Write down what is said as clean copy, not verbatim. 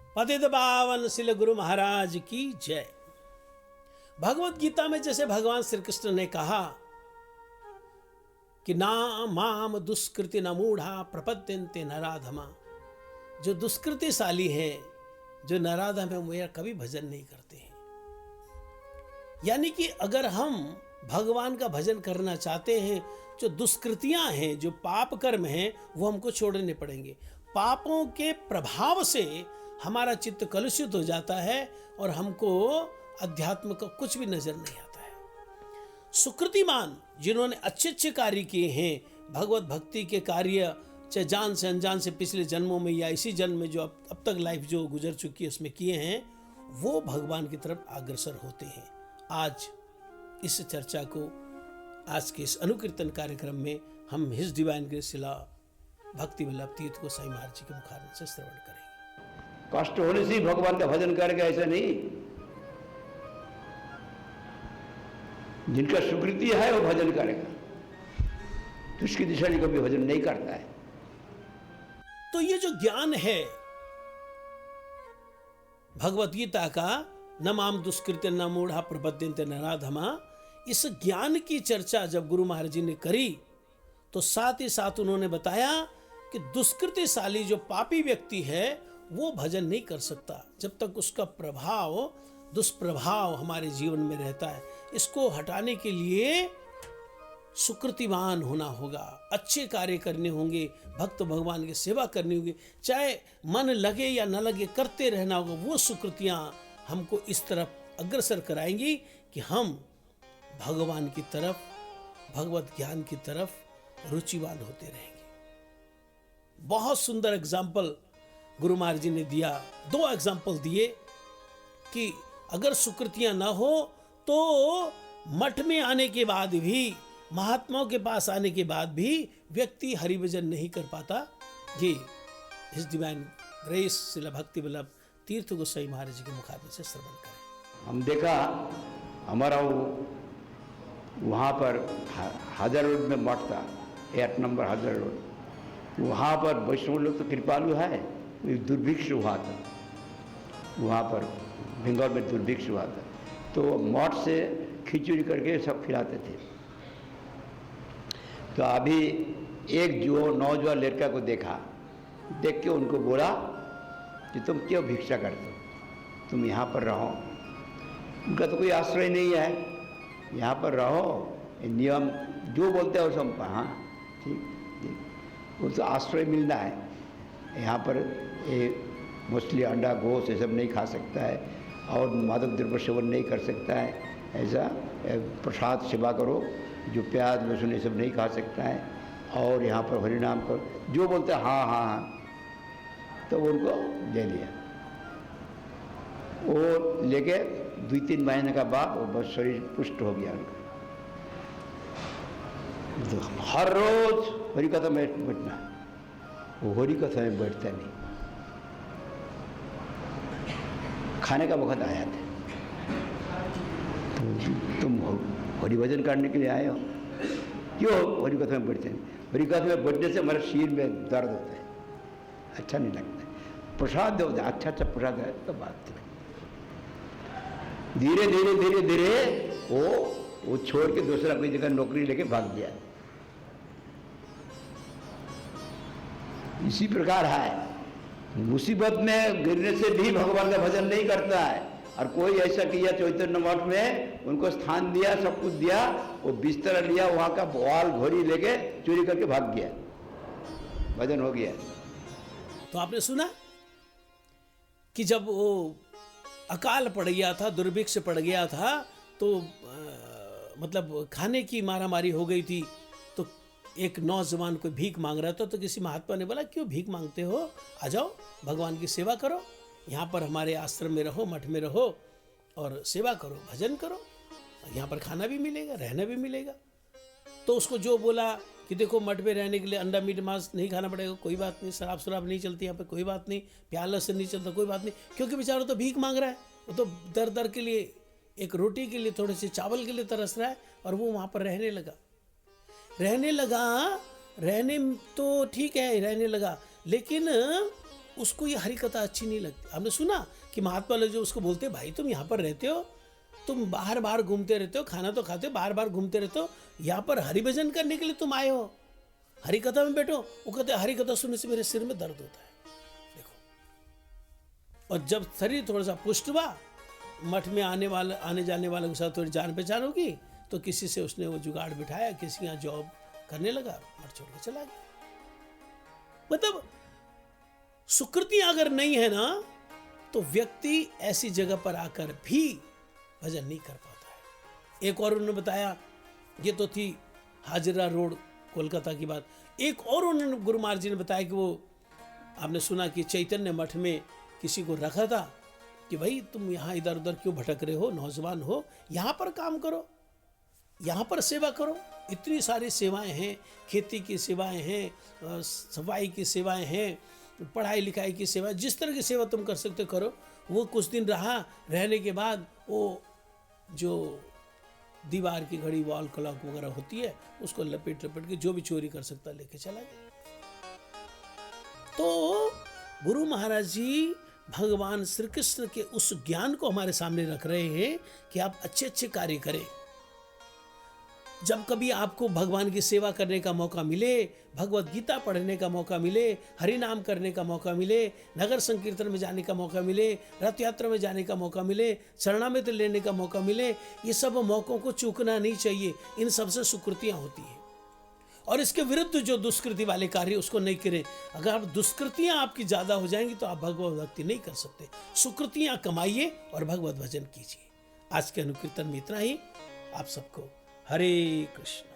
पतित पावन श्री गुरु महाराज की जय। भगवत गीता में जैसे भगवान श्री कृष्ण ने कहा कि ना माम दुष्कृति न मूढ़ा प्रपद्यन्ते नराधमा, जो दुष्कृतिशाली हैं, जो नराधम है, मेरा कभी भजन नहीं करते हैं। यानी कि अगर हम भगवान का भजन करना चाहते हैं, जो दुष्कृतियां हैं, जो पाप कर्म हैं, वो हमको छोड़ने पड़ेंगे। पापों के प्रभाव से हमारा चित्त कलुषित हो जाता है और हमको अध्यात्म का कुछ भी नजर नहीं आता है। सुकृतिमान जिन्होंने अच्छे अच्छे कार्य किए हैं, भगवत भक्ति के कार्य, चाहे जान से अनजान से पिछले जन्मों में या इसी जन्म में जो अब तक लाइफ जो गुजर चुकी है उसमें किए हैं, वो भगवान की तरफ अग्रसर होते हैं। आज इस चर्चा को, आज के इस अनुकीर्तन कार्यक्रम में हम हिज डिवाइन ग्रेस शिला भक्ति वल्लभ तीर्थ गोसाई महाराज जी के मुखारविंद से श्रवण करेंगे। कष्ट होने से भगवान का भजन करेगा ऐसा नहीं। जिनका सुकृति है वो भजन करेगा, तो उसकी दिशा में कभी भजन नहीं करता है। तो ये जो ज्ञान है भगवत गीता का, न माम दुष्कृत्य न मूढ़ा प्रपद्यन्ते नराधमा, इस ज्ञान की चर्चा जब गुरु महाराज जी ने करी तो साथ ही साथ उन्होंने बताया कि दुष्कृतिशाली जो पापी व्यक्ति है वो भजन नहीं कर सकता जब तक उसका प्रभाव, दुष्प्रभाव हमारे जीवन में रहता है। इसको हटाने के लिए सुकृतिवान होना होगा, अच्छे कार्य करने होंगे, भक्त भगवान की सेवा करनी होगी, चाहे मन लगे या न लगे करते रहना होगा। वो सुकृतियां हमको इस तरफ अग्रसर कराएंगी कि हम भगवान की तरफ, भगवत ज्ञान की तरफ रुचिवान होते रहेंगे। बहुत सुंदर एग्जाम्पल गुरु महाराज जी ने दिया, 2 एग्जाम्पल दिए कि अगर सुकृतियां ना हो तो मठ में आने के बाद भी, महात्माओं के पास आने के बाद भी व्यक्ति हरिभजन नहीं कर पाता। ये हिज डिवाइन ग्रेस शिला भक्ति वल्लभ तीर्थ गोसाई महाराज जी के मुखारविंद से श्रवण करें। हम देखा हमारा वहाँ पर हाजर रोड में मठ था, 8 नंबर हाजर रोड। वहाँ पर वैष्णव लोग तो कृपालु है। दुर्भिक्ष हुआ था वहाँ पर, बंगाल में दुर्भिक्ष हुआ था, तो मठ से खिचड़ी करके सब खिलाते थे। तो अभी एक जो नौजवान लड़का को देखा, देख के उनको बोला कि तुम क्यों भिक्षा करते हो, तुम यहाँ पर रहो। उनका तो कोई आश्रय नहीं है, यहाँ पर रहो, नियम जो बोलते हैं वो सब। हाँ ठीक, वो तो आश्रय मिलना है। यहाँ पर ये मछली, अंडा, गोश्त ये सब नहीं खा सकता है, और मादक द्रव्य सेवन नहीं कर सकता है। ऐसा प्रसाद सेवा करो, जो प्याज लहसुन ये सब नहीं खा सकता है, और यहाँ पर हरिनाम करो, जो बोलते हैं हाँ हाँ हाँ। तो उनको ले लिया। वो लेके 2-3 महीने का बाद वो बस शरीर पुष्ट हो गया उनका। तो हर रोज हरि कथा में बैठना, वो हरि कथा में बैठता नहीं। खाने का वक्त आया था, तो तुम हरि भजन करने के लिए आए हो, क्यों हरि कथा में बैठते नहीं? हरि कथा में बैठने से हमारे शरीर में दर्द होता है, अच्छा नहीं लगता है। प्रसाद दो, अच्छा अच्छा प्रसाद है तो बात नहीं। धीरे धीरे धीरे धीरे वो छोड़ के दूसरा कोई जगह नौकरी लेके भाग गया। इसी प्रकार है, मुसीबत में गिरने से भी भगवान का भजन नहीं करता है। और कोई ऐसा किया चैतन्य मठ में, उनको स्थान दिया, सब कुछ दिया, वो बिस्तर लिया, वहाँ का बॉल घोड़ी लेके चोरी करके भाग गया, भजन हो गया। तो आपने सुना कि जब वो अकाल पड़ गया था, दुर्भिक्ष पड़ गया था, तो मतलब खाने की मारामारी हो गई थी, तो एक नौजवान कोई भीख मांग रहा था, तो किसी महात्मा ने बोला क्यों भीख मांगते हो, आ जाओ भगवान की सेवा करो, यहाँ पर हमारे आश्रम में रहो, मठ में रहो और सेवा करो, भजन करो, यहाँ पर खाना भी मिलेगा, रहना भी मिलेगा। तो उसको जो बोला कि देखो मठ में रहने के लिए अंडा मीट मांस नहीं खाना पड़ेगा, कोई बात नहीं, शराब शराब नहीं चलती यहाँ पे, कोई बात नहीं, प्याला से नहीं चलता, कोई बात नहीं, क्योंकि बेचारा तो भीख मांग रहा है, वो तो दर दर के लिए, एक रोटी के लिए, थोड़े से चावल के लिए तरस रहा है, और वो वहाँ पर रहने लगा। रहने तो ठीक है, रहने लगा, लेकिन उसको ये हरि कथा अच्छी नहीं लगती। हमने सुना कि महात्मा लोग जो उसको बोलते, भाई तुम यहाँ पर रहते हो, तुम बाहर बाहर घूमते रहते हो, खाना तो खाते हो, बाहर बाहर घूमते रहते हो, यहाँ पर हरि भजन करने के लिए तुम आए हो, हरि कथा में बैठो। वो कहते हरि कथा सुनने से मेरे सिर में दर्द होता है। देखो, और जब शरीर थोड़ा सा पुष्ट हुआ, मठ में आने जाने वालों के साथ थोड़ी जान पहचान होगी, तो किसी से उसने वो जुगाड़ बिठाया, किसी यहाँ जॉब करने लगा, मठ छोड़ के चला गया। मतलब सुकृति अगर नहीं है ना, तो व्यक्ति ऐसी जगह पर आकर भी भजन नहीं कर पाता है। एक और उन्होंने बताया, ये तो थी हाजरा रोड कोलकाता की बात। एक और उन्होंने गुरु महाराज जी ने बताया कि वो आपने सुना कि चैतन्य मठ में किसी को रखा था कि भाई तुम यहाँ इधर उधर क्यों भटक रहे हो, नौजवान हो, यहाँ पर काम करो, यहाँ पर सेवा करो। इतनी सारी सेवाएं हैं, खेती की सेवाएं हैं, सफाई की सेवाएं हैं, पढ़ाई लिखाई की सेवा, जिस तरह की सेवा तुम कर सकते करो। वो कुछ दिन रहने के बाद वो जो दीवार की घड़ी, वॉल क्लॉक वगैरह होती है, उसको लपेट के जो भी चोरी कर सकता लेके चला गया। तो गुरु महाराज जी भगवान श्री कृष्ण के उस ज्ञान को हमारे सामने रख रहे हैं कि आप अच्छे अच्छे कार्य करें। जब कभी आपको भगवान की सेवा करने का मौका मिले, भगवत गीता पढ़ने का मौका मिले, हरि नाम करने का मौका मिले, नगर संकीर्तन में जाने का मौका मिले, रथ यात्रा में जाने का मौका मिले, शरणामृत लेने का मौका मिले, ये सब मौकों को चूकना नहीं चाहिए। इन सबसे सुकृतियां होती हैं। और इसके विरुद्ध जो दुष्कृति वाले कार्य, उसको नहीं करें। अगर आप दुष्कृतियां आपकी ज्यादा हो जाएंगी तो आप भगवत भक्ति नहीं कर सकते। सुकृतियां कमाइए और भगवत भजन कीजिए। आज के अनुकीर्तन में इतना ही। आप सबको हरे कृष्ण।